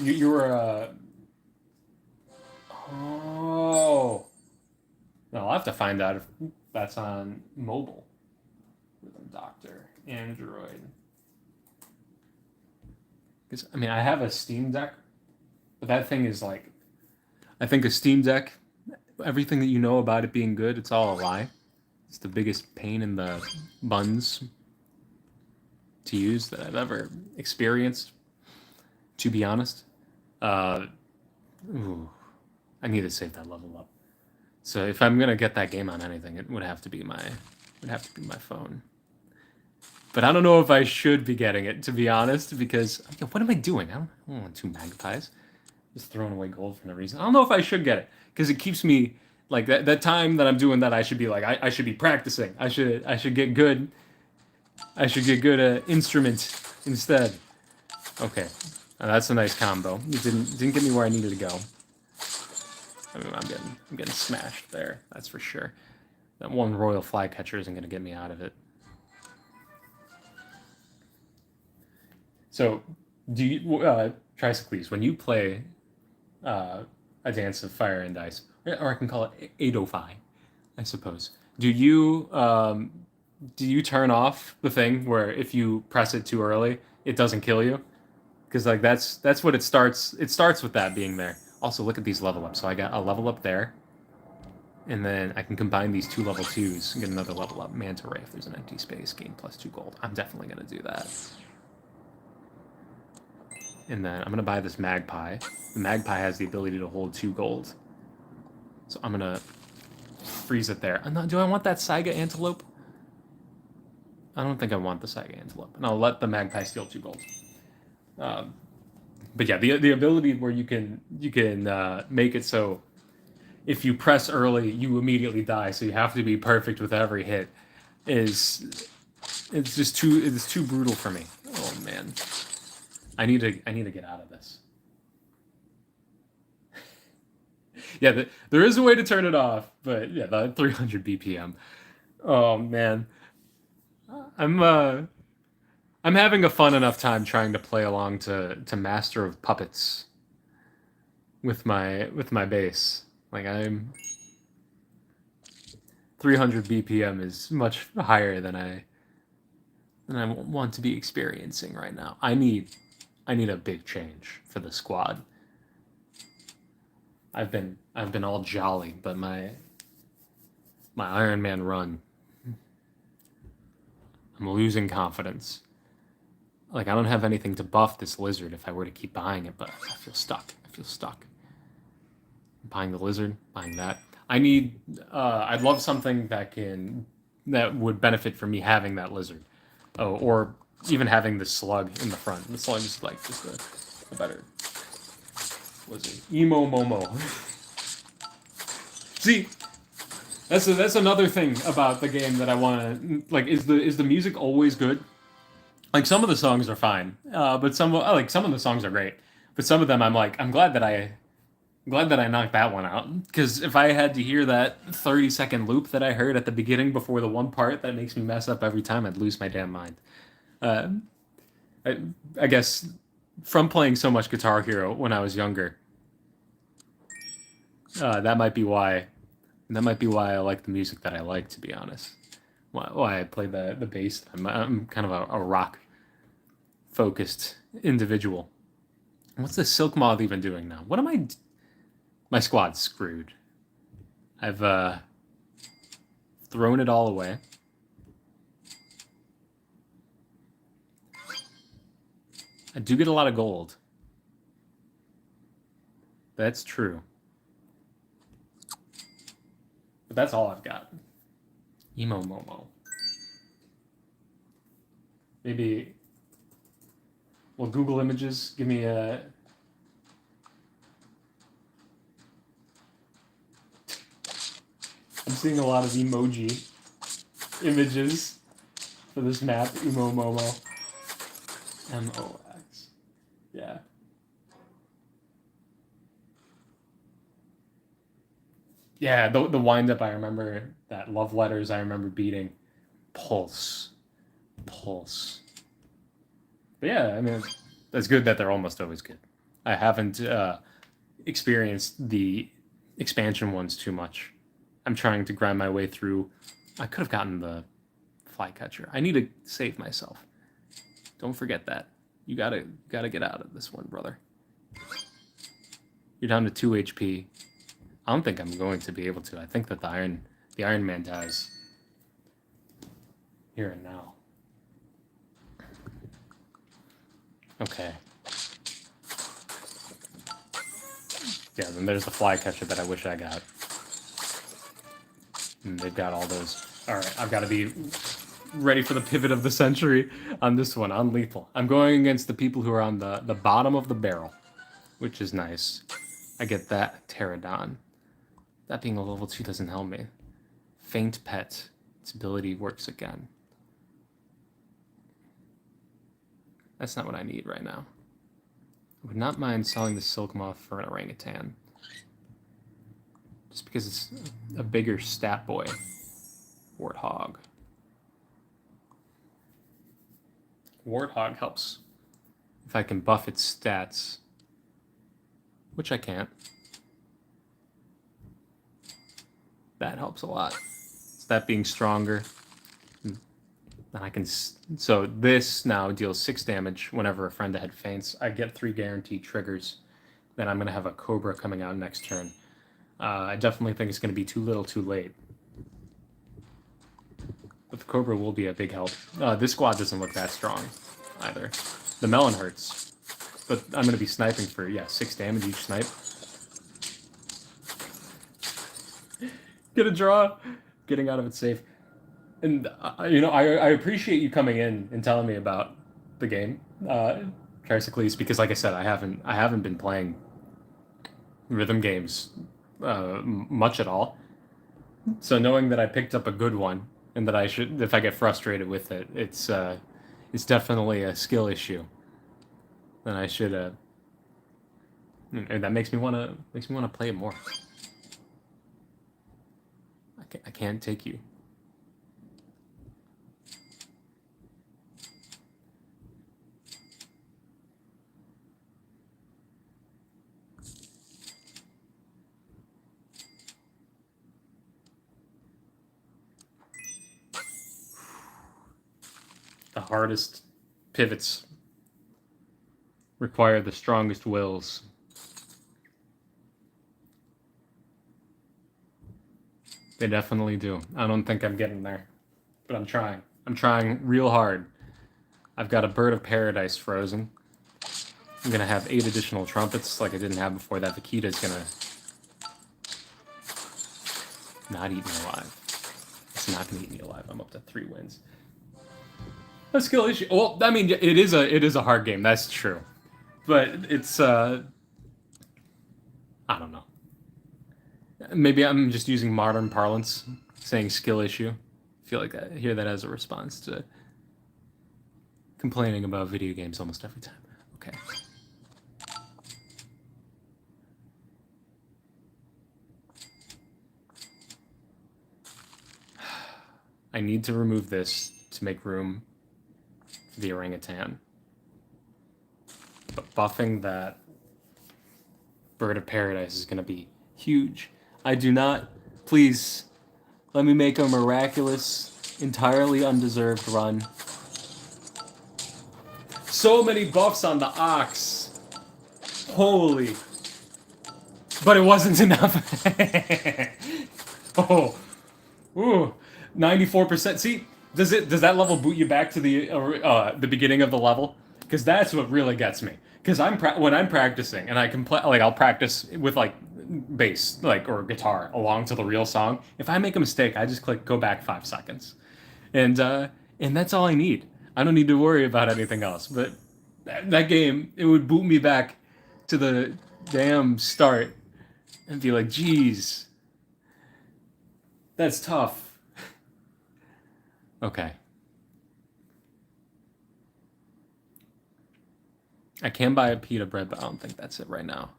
You were oh. No, I'll have to find out if that's on mobile. Rhythm Doctor. Android. Because, I mean, I have a Steam Deck, but that thing is like, I think a Steam Deck, everything that you know about it being good, it's all a lie. It's the biggest pain in the buns to use that I've ever experienced, to be honest. Ooh, I need to save that level up. So if I'm gonna get that game on anything, it would have to be my phone. But I don't know if I should be getting it, to be honest, because what am I doing? I don't want 2 magpies. Just throwing away gold for no reason. I don't know if I should get it, because it keeps me like that time that I'm doing that. I should be like I should be practicing. I should get good. I should get good at instrument instead. Okay, that's a nice combo. It didn't get me where I needed to go. I mean, I'm getting smashed there. That's for sure. That one Royal Flycatcher isn't gonna get me out of it. So, do you, Tricycles, when you play a Dance of Fire and Ice, or I can call it 805, I suppose, do you turn off the thing where if you press it too early, it doesn't kill you? Because like that's what it starts. It starts with that being there. Also, look at these level ups. So I got a level up there, and then I can combine these 2 level 2s and get another level up. Manta Ray, if there's an empty space, gain +2 gold. I'm definitely gonna do that. And then I'm going to buy this magpie. The magpie has the ability to hold 2 gold. So I'm going to freeze it there. Do I want that Saiga Antelope? I don't think I want the Saiga Antelope. And I'll let the magpie steal 2 gold. But yeah, the ability where you can make it so if you press early, you immediately die. So you have to be perfect with every hit. It's too brutal for me. Oh man. I need to get out of this. Yeah, there is a way to turn it off, but yeah, the 300 BPM. Oh man, I'm uh I'm having a fun enough time trying to play along to Master of Puppets with my bass. Like I'm 300 BPM is much higher than I want to be experiencing right now. I need a big change for the squad. I've been all jolly, but my Iron Man run, I'm losing confidence. Like I don't have anything to buff this lizard if I were to keep buying it, but I feel stuck. I feel stuck. Buying the lizard, buying that. I need. I'd love something that would benefit from me having that lizard, oh, or even having the slug in the front. The slug is like just a better lizard. Emo Momo. See, that's another thing about the game that I want to like. Is the music always good? Like some of the songs are fine, but some of the songs are great. But some of them I'm glad that I knocked that one out. Because if I had to hear that 30-second loop that I heard at the beginning before the one part that makes me mess up every time, I'd lose my damn mind. Uh, I, I guess from playing so much Guitar Hero when I was younger, that might be why. That might be why I like the music that I like. To be honest, why I play the bass. I'm kind of a rock focused individual. What's the Silk Moth even doing now? What am I? My squad's screwed. I've thrown it all away. I do get a lot of gold. That's true. But that's all I've got. Emo Momo. Maybe. Well, Google Images give me a. I'm seeing a lot of emoji images for this map. Emo Momo. MOX. Yeah. Yeah, the wind up I remember that love letters I remember beating. Pulse. Pulse. But yeah, I mean that's good that they're almost always good. I haven't experienced the expansion ones too much. I'm trying to grind my way through. I could have gotten the flycatcher. I need to save myself. Don't forget that. You gotta get out of this one, brother. You're down to 2 HP. I don't think I'm going to be able to. I think that the Iron Man dies here and now. Okay. Yeah, then there's the flycatcher that I wish I got. And they've got all those. All right, I've got to be ready for the pivot of the century on this one, on lethal. I'm going against the people who are on the bottom of the barrel, which is nice. I get that pterodon. That being a level 2 doesn't help me. Faint pet. Its ability works again. That's not what I need right now. I would not mind selling the silk moth for an orangutan. Just because it's a bigger stat boy. Warthog. Warthog helps. If I can buff its stats. Which I can't. That helps a lot. That being stronger. Then I can. So this now deals 6 damage whenever a friend ahead faints. I get 3 guaranteed triggers. Then I'm going to have a Cobra coming out next turn. I definitely think it's going to be too little too late. But the Cobra will be a big help. This squad doesn't look that strong either. The melon hurts. But I'm going to be sniping for, 6 damage each snipe. Get a draw. Getting out of it safe. And, I appreciate you coming in and telling me about the game, Carsicles, because like I said, I haven't been playing rhythm games much at all. So knowing that I picked up a good one and that I should, if I get frustrated with it, it's definitely a skill issue then I should. That makes me wanna play it more. I can't take you. The hardest pivots require the strongest wills. They definitely do. I don't think I'm getting there, but I'm trying. I'm trying real hard. I've got a bird of paradise frozen. I'm gonna have 8 additional trumpets like I didn't have before. That Vaquita's gonna not eat me alive. It's not gonna eat me alive. I'm up to 3 wins. A skill issue. Well, I mean, it is a hard game. That's true, but it's I don't know. Maybe I'm just using modern parlance, saying skill issue. I feel like I hear that as a response to complaining about video games almost every time. Okay. I need to remove this to make room for the orangutan. But buffing that bird of paradise is going to be huge. I do not. Please, let me make a miraculous, entirely undeserved run. So many buffs on the ox. Holy. But it wasn't enough. Oh. Ooh. 94%. See, does that level boot you back to the beginning of the level? Because that's what really gets me. Because when I'm practicing and I can play, like I'll practice with like bass or guitar along to the real song. If I make a mistake, I just click go back 5 seconds, and that's all I need. I don't need to worry about anything else. But that game, it would boot me back to the damn start and be like, geez, that's tough. Okay. I can buy a pita bread, but I don't think that's it right now.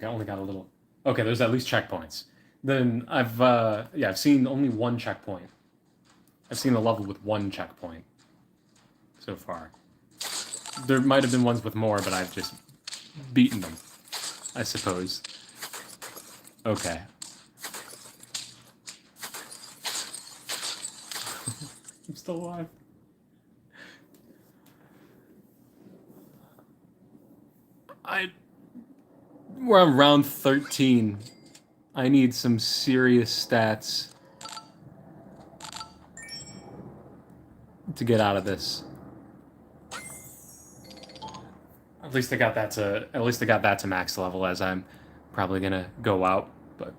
I only got a little. Okay, there's at least checkpoints. Then I've seen only 1 checkpoint. I've seen a level with 1 checkpoint so far. There might have been ones with more, but I've just beaten them, I suppose. Okay. I'm still alive. We're on round 13. I need some serious stats to get out of this. At least I got that to max level, as I'm probably gonna go out, but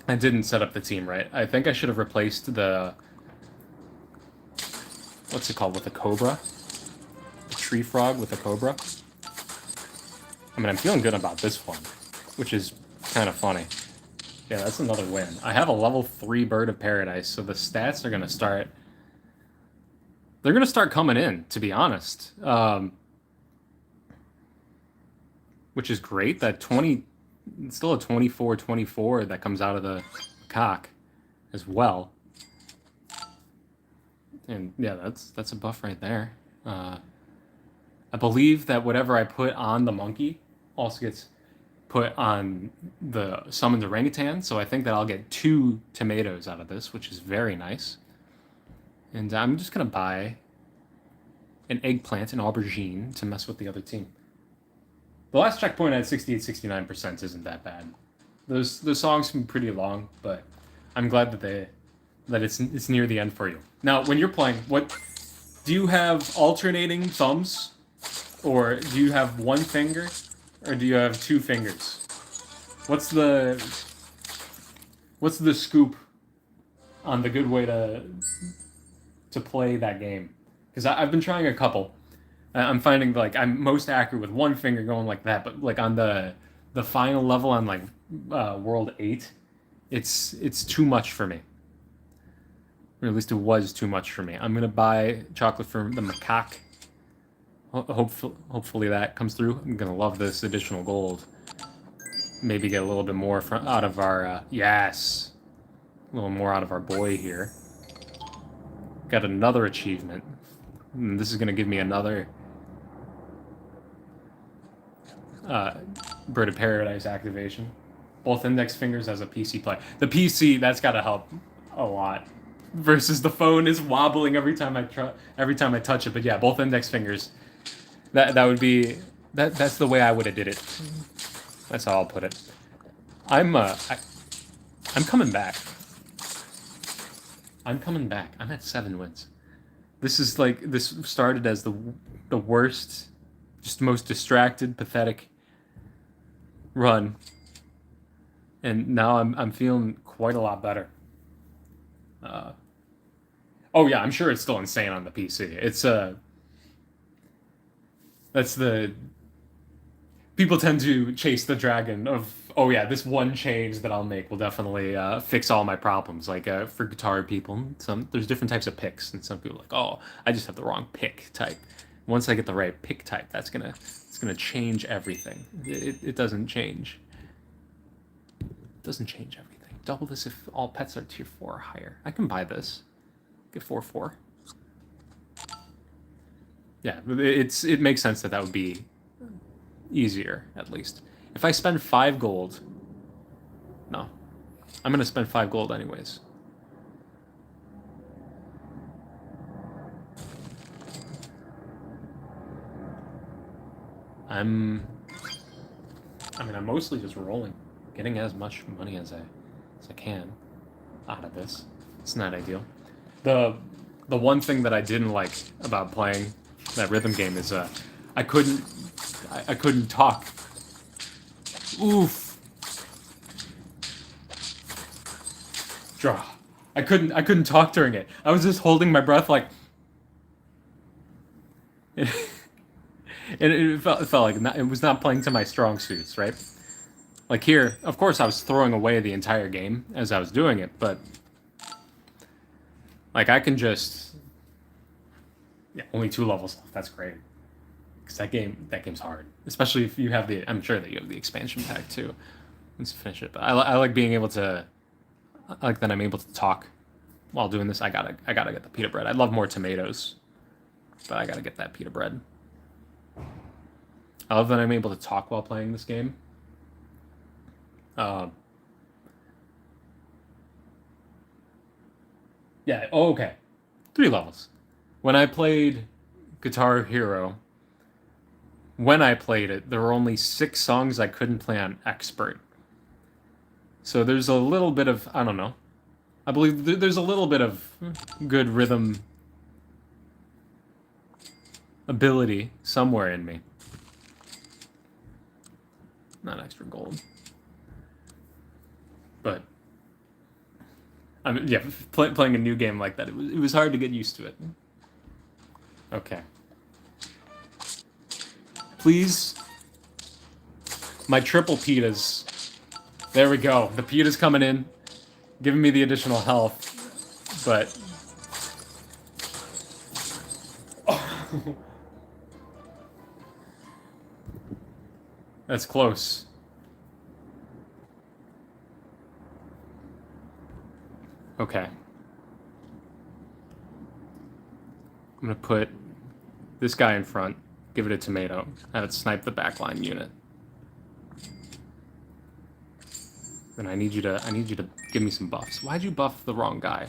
I didn't set up the team right. I think I should have replaced the what's it called with a cobra? The tree frog with a cobra. I mean, I'm feeling good about this one, which is kind of funny. Yeah, that's another win. I have a level 3 bird of paradise, so the stats are gonna start. They're gonna start coming in, to be honest. Which is great. That 20, it's still a 24-24 that comes out of the cock, as well. And yeah, that's a buff right there. I believe that whatever I put on the monkey also gets put on the summoned orangutan, so I think that I'll get 2 tomatoes out of this, which is very nice. And I'm just gonna buy an eggplant, an aubergine, to mess with the other team. The last checkpoint at 68-69% isn't that bad. Those songs can be pretty long, but I'm glad that it's near the end for you. Now, when you're playing, what do you have alternating thumbs? Or do you have 1 finger? Or do you have 2 fingers? What's the scoop on the good way to play that game? Because I've been trying a couple. I'm finding like I'm most accurate with 1 finger going like that, but like on the final level on like World 8, it's too much for me. Or at least it was too much for me. I'm gonna buy chocolate for the macaque. Hopefully that comes through. I'm gonna love this additional gold. Maybe get a little bit more out of our, yes! A little more out of our boy here. Got another achievement. And this is gonna give me another Bird of Paradise activation. Both index fingers as a PC play. The PC, that's gotta help a lot. Versus the phone is wobbling every time I touch it. But yeah, both index fingers. That would be that's the way I would have did it. That's how I'll put it. I'm coming back. I'm coming back. I'm at 7 wins. This is like this started as the worst, just most distracted, pathetic run, and now I'm feeling quite a lot better. Oh yeah, I'm sure it's still insane on the PC. It's that's the people tend to chase the dragon of, oh yeah, this one change that I'll make will definitely fix all my problems. Like for guitar people, there's different types of picks, and some people are like, oh, I just have the wrong pick type. Once I get the right pick type, it's gonna change everything. It doesn't change. It doesn't change everything. Double this if all pets are tier 4 or higher. I can buy this. Get 4/4. Yeah, it makes sense that would be easier, at least. If I spend 5 gold... No. I'm gonna spend 5 gold anyways. I'm mostly just rolling. Getting as much money as I can out of this. It's not ideal. The one thing that I didn't like about playing that rhythm game is I couldn't talk. Oof. Draw. I couldn't talk during it. I was just holding my breath like and it felt like it was not playing to my strong suits, right? Like here, of course I was throwing away the entire game as I was doing it, but like I can just only 2 levels left. That's great. Because that game's hard. Especially if you have I'm sure that you have the expansion pack too. Let's finish it. But I like being able to, I like that I'm able to talk while doing this. I gotta get the pita bread. I'd love more tomatoes, but I gotta get that pita bread. I love that I'm able to talk while playing this game. Yeah, oh, okay. 3 levels. When I played Guitar Hero, when I played it, there were only 6 songs I couldn't play on Expert. So there's a little bit of, I don't know. I believe there's a little bit of good rhythm ability somewhere in me. Not extra gold. But I mean, yeah, playing a new game like that, it was hard to get used to it. Okay. Please, my triple pitas. There we go. The pita's coming in, giving me the additional health, but that's close. Okay. I'm gonna put this guy in front, give it a tomato, have it snipe the backline unit. Then I need you to give me some buffs. Why'd you buff the wrong guy?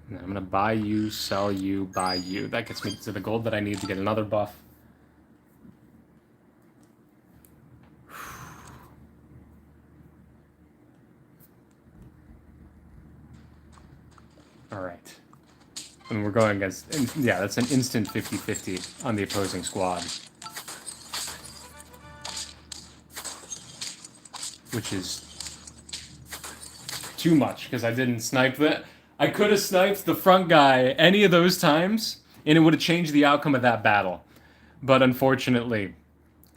And then I'm gonna buy you, sell you, buy you. That gets me to the gold that I need to get another buff. Alright. And we're going against... Yeah, that's an instant 50-50 on the opposing squad. Which is too much, because I didn't snipe that. I could have sniped the front guy any of those times, and it would have changed the outcome of that battle. But unfortunately,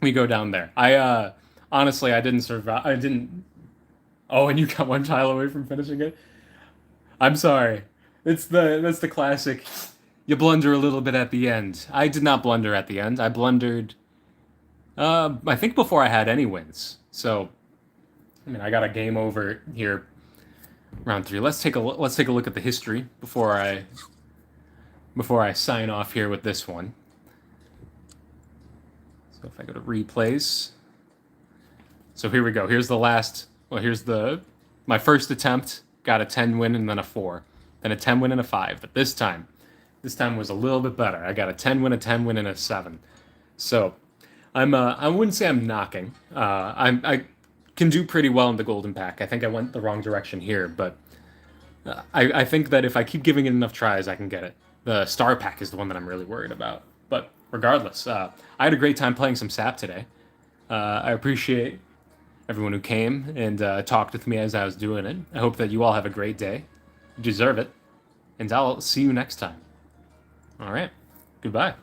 we go down there. Honestly, I didn't survive. I didn't Oh, and you got one tile away from finishing it? I'm sorry. That's the classic. You blunder a little bit at the end. I did not blunder at the end. I blundered I think before I had any wins. So, I mean, I got a game over here round 3. Let's take a look at the history before I sign off here with this one. So if I go to replays. So here we go. Here's the last, well, here's my first attempt, got a 10 win and then a 4. Then a 10 win and a 5. But this time was a little bit better. I got a 10 win, a 10 win, and a 7. So I wouldn't say I'm knocking. I can do pretty well in the golden pack. I think I went the wrong direction here, but I think that if I keep giving it enough tries, I can get it. The star pack is the one that I'm really worried about. But regardless, I had a great time playing some SAP today. I appreciate everyone who came and talked with me as I was doing it. I hope that you all have a great day. You deserve it. And I'll see you next time. All right. Goodbye.